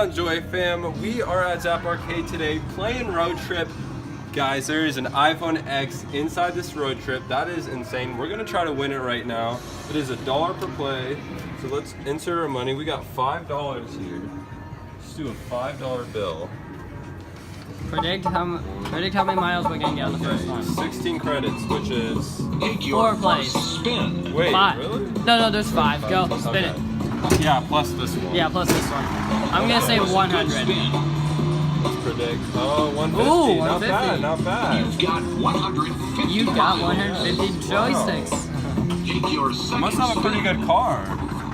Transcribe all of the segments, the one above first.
on, Joy fam? We are at Zap Arcade today playing Road Trip. Guys, there is an iPhone X inside this Road Trip. That is insane. We're gonna try to win it right now. It is $1 per play. So let's insert our money. We got $5 here. Let's do a $5 bill. Predict how many miles we're gonna get on the first one. 16 credits, which is 4 plays. Wait, 5. really? No, there's 5. Go, spin it. Yeah, plus this one. Yeah, plus this one. I'm gonna say 100. Let's predict. Oh, 150. Ooh, Not 150. bad, not bad. You've got 150 joysticks. You must have a pretty good car.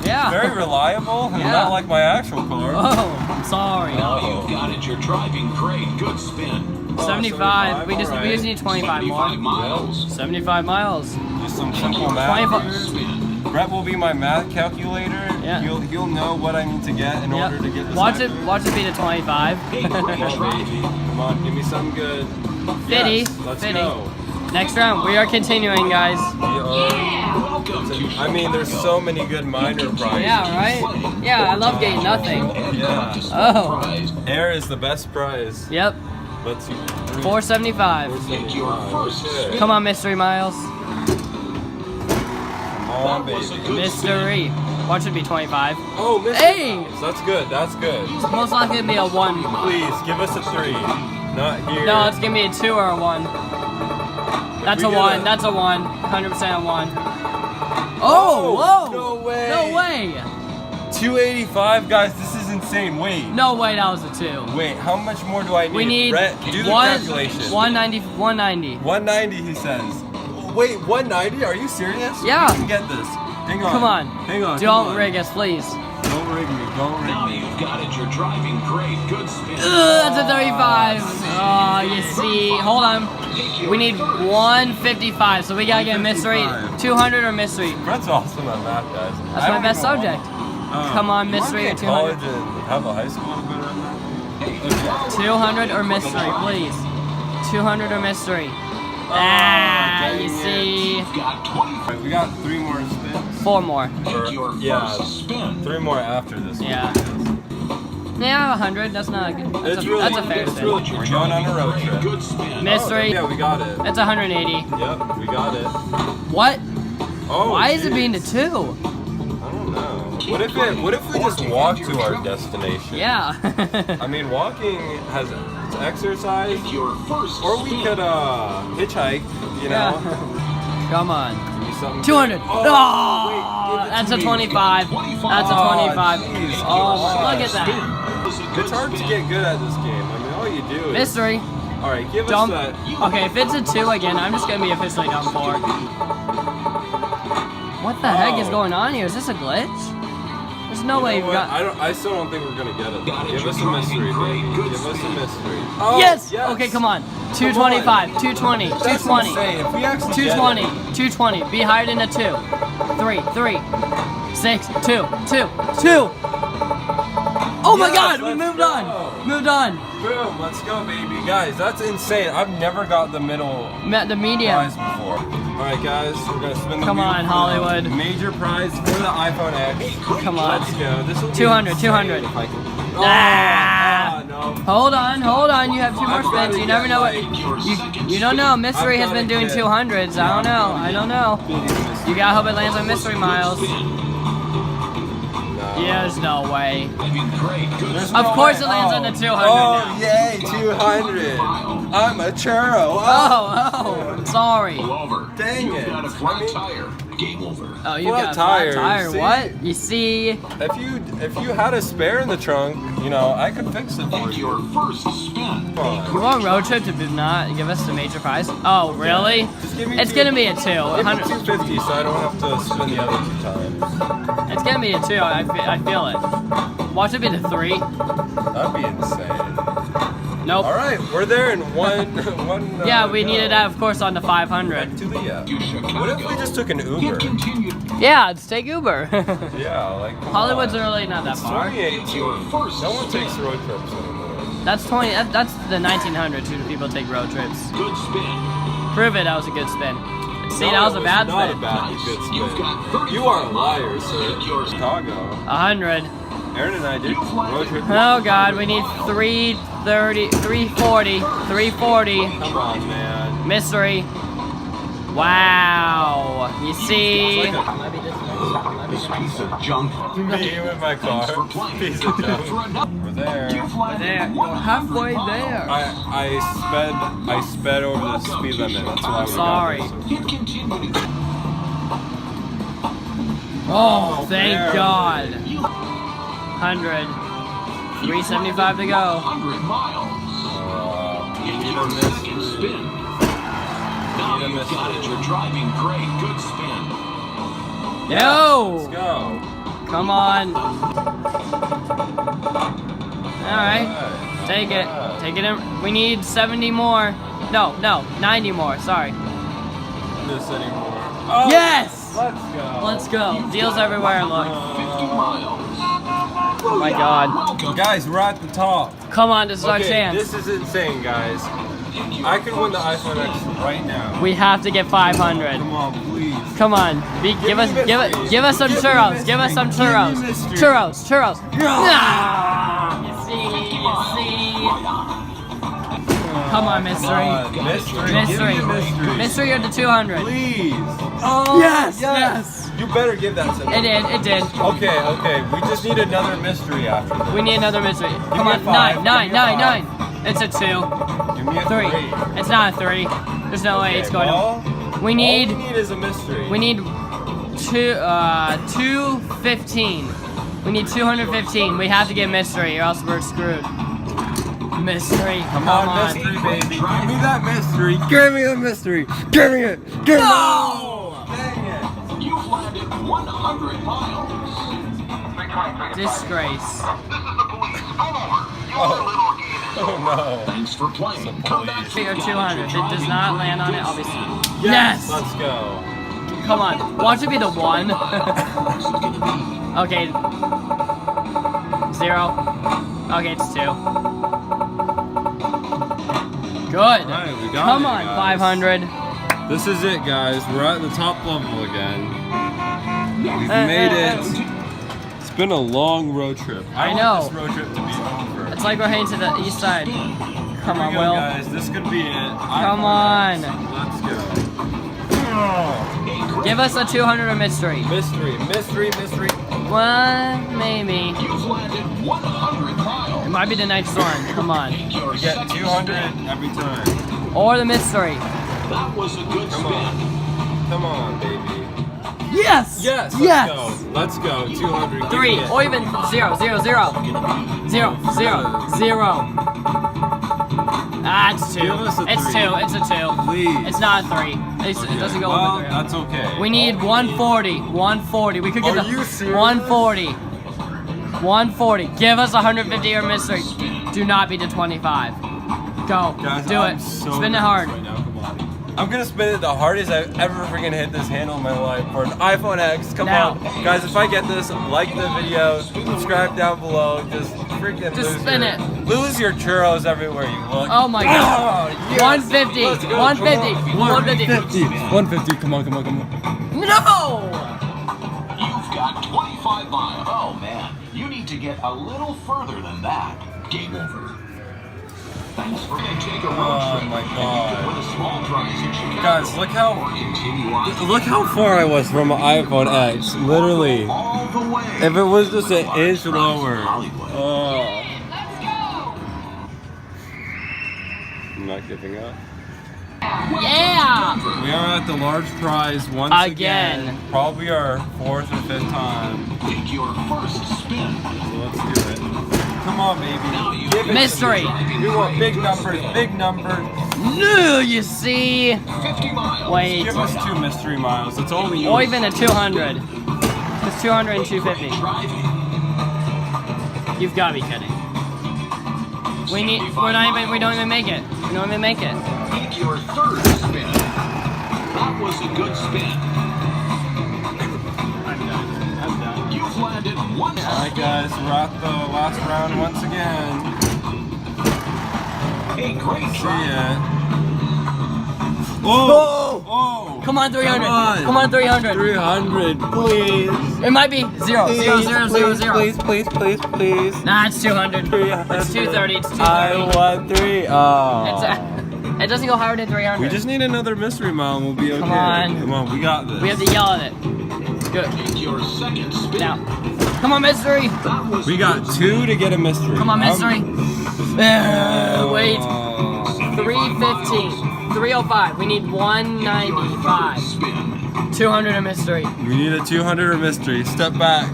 Yeah. Very reliable, and Yeah. not like my actual car. Oh, I'm sorry. You've got it. You're driving great. Good spin. 75. We just need 25 more. 25 miles. 75 miles. Just some simple math. 25. Spin. Brett will be my math calculator. Yeah. He'll know what I need to get in order to get this. Watch it be to 25. Come on, baby. Come on, give me something good. 50. Yes, let's 50. go. Next round, we are continuing, guys. Welcome to I mean, there's so many good minor prizes. Yeah, right? Yeah, I love getting nothing. Yeah. Oh. Air is the best prize. Yep. Let's see. 475. 475. Okay. Come on, Mystery Miles. Come on, baby. Mystery. Watch it be 25. Oh, Mr. Hey! Miles. That's good. That's good. It's most likely gonna be a 1. Please give us a 3. Not here. No, it's gonna be a 2 or a 1. That's a we get 1. a- That's a 1. 100% a 1. Oh, whoa! No way. No way! 285, guys. This is insane. Wait. No way, that was a 2. Wait. How much more do I need? We need Brett, do the calculation. 190. 190. 190. He says. Wait, 190? Are you serious? Yeah. We can get this. Hang on. Come on. Hang on. Don't come on. rig us, please. Don't rig me. Don't rig Now me. you've got it. You're driving great. Good spin. Ugh, that's a 35. Oh, you see. Hold on. We need 155, so we gotta get mystery. 200 or mystery. Brett's awesome at math, guys. That's my best subject. Come on, mystery or 200. College and have a high school to go around that. 200 or mystery, please. 200 or mystery. dang You it. see. You've got 20. Right, we got 3 more spins. 4 more. Take your Yeah. first spin. 3 more after this one. Yeah. Yeah, 100. That's not a good. That's a fair it's spin. really, we're going on a road trip. Good spin. Mystery. Yeah, we got it. That's 180. Yep, we got it. What? Oh, Why is it being a jeez. 2? I don't know. What if we just walk to our destination? Yeah. I mean, walking has it's exercise, Take your first or we spin. could hitchhike. You know. Come on. Give me something 200. good. Oh, wait, give it that's to a me. 25. That's a 25. jeez. Oh, look at that. It's hard to get good at this game. I mean, all you do is. Mystery. All right, give Dump. us that. Okay, if it's a 2 again, I'm just gonna be officially done for. What the heck is going on here? Is this a glitch? There's no way You know you've what? got. I still don't think we're gonna get it. Got it. Give us a You're mystery, driving baby. great. Give Good us a spin. mystery. Yes! yes! Okay, come on. 225, 220, That's 220, insane. If we actually 220, get it. 220. Be higher than a 2. 3, 6, 2, 2, 2. Oh my Yes, God, we let's moved go. on. Moved on. Boom! Let's go, baby, guys. That's insane. I've never got the middle The medium. prize before. All right, guys, we're gonna spin the Come wheel on, for the Hollywood. Major prize for the iPhone X. Come on. Let's go. This will be 200, insane 200. if I can- Ah. no. Hold on. You have 2 more I've gotta spins. You never get, know what. like, You don't know. Mystery I've has been gotta doing get- 200s. I don't know. You gotta hope it lands on Mystery Miles. Yeah, there's no way. Driving great. Good There's spin. Of no course way. it lands on the 200 Oh, now. yay, 200. I'm a churro. Oh, sorry. Pull over. Dang You've it. got a flat tire. Game over. Oh, you Flat got a flat tires, tire. see? What? You see? If you had a spare in the trunk, you know, I could fix it for Take you. your first spin. Come on. We're on road trip to not give us the major prize. Oh, really? Just give me It's gonna be a 2. Give me 100 250 so I don't have to spin the other 2 times. It's gonna be a 2. I feel it. Watch it be the 3. That'd be insane. Nope. All right, we're there in one. Yeah, we go. needed that, of course, on the 500. Back to the To Chicago. What if we just took an It Uber? continued. Yeah, let's take Uber. Yeah, like come Hollywood's on. really not that It's far. 2018. No one takes road trips anymore. That's 20. That's the 1900s who people take road trips. Good spin. Prove it. That was a good spin. See, No, that was it a bad not spin. a bad, good You've got spin. 35 You are a liar, miles. sir. Take yours. Chicago. 100. Aaron and I did road trip. Oh God, we need 330, 340, 340. Come on, man. Mystery. Wow. You see? It's like This piece of junk. me with my car. Piece of junk. We're there. We're there. We're halfway there. I sped over the speed limit. That's why we Sorry. got this. It continued. Oh, thank there. God. 100. 375 to go. 100 miles. You In need your a second mystery. spin. Now Need a you've got it. mystery. You're driving great. Good spin. Yo! Let's go. Come on. Alright. Take it. Take it in. We need 70 more. No, 90 more. Sorry. This anymore. Oh, Yes! Let's go. Let's go. Deals everywhere, look. 50 miles. Oh my God. Welcome. Guys, we're at the top. Come on, this is our Okay, chance. this is insane, guys. I could win the iPhone X right now. We have to get 500. Come on, please. Come on. Give us me mystery. give us some Give me churros. Give us some mystery. Give me churros. mystery. Churros. Ah, you see. Come on, mystery. Mystery. Mystery. Give me a mystery. Mystery or the 200. Please. Oh, yes. You better give that to me. It did. Okay. We just need another mystery after this. We need another mystery. Come me a on, five. nine. Give me a five. It's a 2. Give me a 3. 3. It's not a 3. There's no way it's going to. All We need we need is a mystery. We need 215. We need 215. We have to get mystery or else we're screwed. Mystery. Come on, mystery, baby. Give me that mystery. Give me the mystery. Give me it. Give me No! it. Dang it. You've landed 100 miles. Disgrace. Oh no. Thanks for playing. Come back for 3 or more 200. If it does not land on it, I'll be screwed. Yes. Yes! Let's go. Come on. Watch it be the 1. Okay. 0. Okay, it's 2. Good. Alright, we got Come it, on, guys. 500. This is it, guys. We're at the top level again. We've made it. It's been a long road trip. I know. want this road trip to be over. It's like we're heading to the east side. Come Here on, we go, Will. guys. This could be it. Come on. Let's go. Give us a 200 mystery. Mystery. One, maybe. You've landed 100 miles. It might be the next one. Come on. Your We get second 200 spin. every time. Or the mystery. That was a good Come spin. on. Come on, baby. Yes! Yes. Let's go. 200. Give 3, me it. or even 0, 0, 0. 0, 0, 0. Ah, it's 2. Give us a It's 3. 2. It's a 2. Please. It's not a 3. It doesn't go well, over 3. that's okay. We need 140. 140. We could get Are the you serious? 140. 140. Give us 150 or mystery. Do not be the 25. Go. Guys, Do I'm it. so Spin it nervous hard. Right now. Come on. I'm gonna spin it the hardest I've ever freaking hit this handle in my life for an iPhone X. Come Now. on, guys! If I get this, like the video, subscribe down below. Just freaking Just lose spin your, it. Lose your churros everywhere you look. Oh my god. Oh, yes. 150. Let's go. 150. Come on. 150. 150. Come on. No! You've got 25 miles. Oh man, you need to get a little further than that. Game over. Thanks for take a road Oh trip. my And you God. could win a small prize in Chicago. Guys, look how Or continue on far I was from an iPhone X. Literally, all the way. if it was just an Large inch prize in lower. Hollywood. Oh. I'm not giving up. Yeah! We are at the large prize once Again. Probably our 4th or 5th time. Take your first spin. So let's do it. Come on, baby. Give it Mystery. to me. We want big numbers, big numbers. No, you see? 50 miles. Wait. Give us 2 mystery miles. That's all we need. Or even a 200. It's 200 and 250. Driving. You've got to be kidding. We don't even make it. We don't even make it. Take your third spin. That was a good spin. I'm done. You've landed one. Alright, guys. We're at the last round once again. A great See try. ya. Oh! Oh! Come on, 300. Come on. Come on, 300. 300, please. It might be 0. 0, 0, 0, 0. Please. Nah, it's 200. 300. It's 230. It's 230. I want 3. Oh. It doesn't go higher than 300. We just need another mystery mile and we'll be okay. Come on. Come on, we got this. We have to yell at it. Good. Take your second spin. Now. Come on, mystery. We got 2 to get a mystery. Come on, mystery. Wait. 315. 305. We need 195. Spin. 200 a mystery. We need a 200 or mystery. Step back.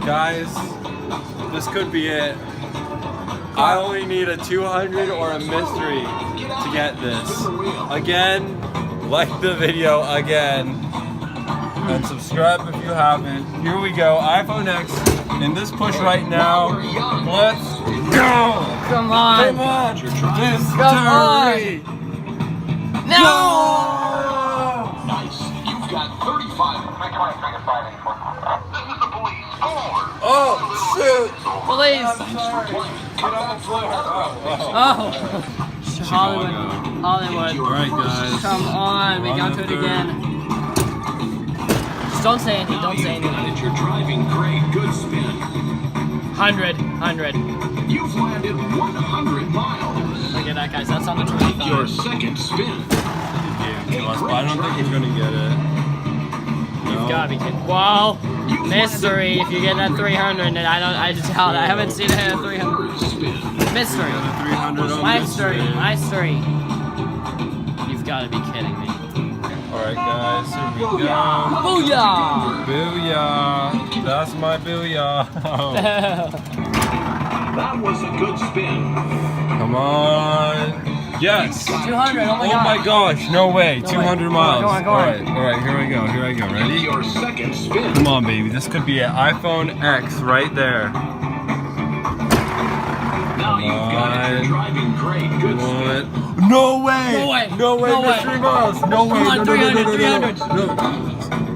Guys, this could be it. I only need a 200 or a mystery to get this. Again, like the video again. And subscribe if you haven't. Here we go. iPhone X in this push right now. Let's go! Come on. Come on! Mystery! Come on. No! Nice. You've got 35. This is the police. Oh, shoot! Police. Get on the floor. Oh. Hollywood. Hollywood. Alright, guys. Come on. We got to it again. Just don't say anything. Don't say anything. It's your driving great. Good spin. 100. 100. You've landed 100 miles. Look at that, guys. That's on the Take your 25. second spin. To us, but I don't think he's gonna get it. You've got to be kidding. Whoa. Mystery. If you get that 300, then I just doubt. I haven't seen it at 300. Mystery. 300 on Mystery. Mystery. You've got to be kidding me. Alright, guys, here we go. Booyah! Booyah! That's my booyah. That was a good spin. Come on. Yes. 200. Oh my Oh god. my gosh, no way. 200 miles. Go on. Alright, here I go. Take Ready? your second spin. Come on, baby. This could be an iPhone X right there. Now you've got it. You're driving great. Good spin. No way! No way. No way, No way. mystery miles! No way! Come on, no, 300, no.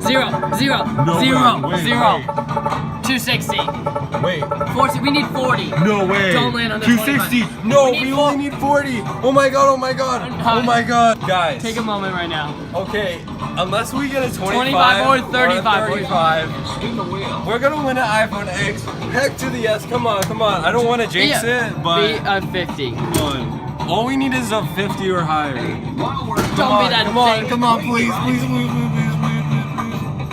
0, 0, No 0, way. 0. 260. Wait. 40. We need 40. No way. Don't land on the 260. 25. No, We need we only need 40. Oh my god, oh my god. Oh my god. Guys. Take a moment right now. Okay, unless we get a 25 or 35. 35, Spin the wheel. we're gonna win an iPhone X. Heck to the yes. Come on. I don't want to jinx it, but Be a 50. come on. All we need is a 50 or higher. While we're Don't be that thing. Come on, please.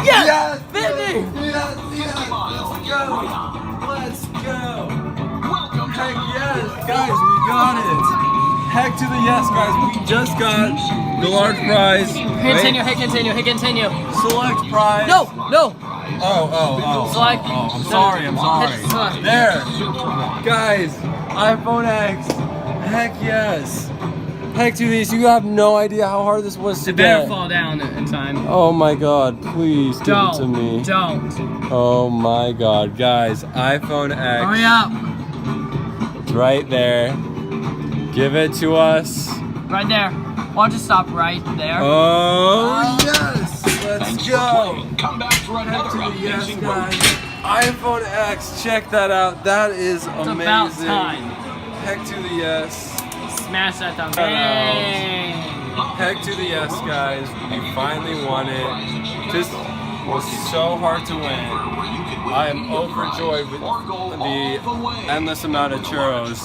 Yes! 50! Yes. miles. Let's go. Welcome Heck to yes, guys, we got it. Heck to the yes, guys. We just got the large prize. Continue, hit continue, hit continue. Select prize. No! Oh. Select. I'm sorry. Hit select. There. Guys, iPhone X. Heck yes. Heck to these. You have no idea how hard this was to It better get. fall down in time. Oh my god, please give it to me. Don't. Oh my god, guys. iPhone X. Hurry up. Right there. Give it to us. Right there. Why don't you stop right there? Oh, yes! Let's Thanks for go! playing. Come back for Heck another to the yes, amazing road guys. trip. iPhone X, check that out. That is It's amazing. about time. Heck to the yes. Smash that thumb. Hello. Hey. Heck to the yes, guys. We finally won it. This was so hard to win. I am overjoyed with the endless amount of churros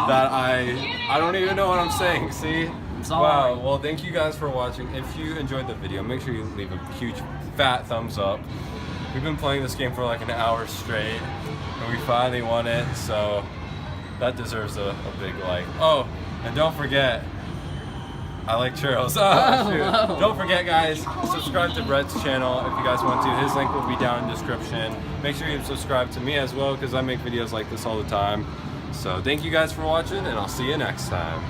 that I don't even know what I'm saying, see? all Wow, right. well thank you guys for watching. If you enjoyed the video, make sure you leave a huge fat thumbs up. We've been playing this game for like an hour straight and we finally won it, so that deserves a big like. Oh, and don't forget, I like churros. Oh, shoot. whoa. Don't forget, guys, subscribe to Brett's channel if you guys want to. His link will be down in the description. Make sure you subscribe to me as well because I make videos like this all the time. So thank you guys for watching and I'll see you next time.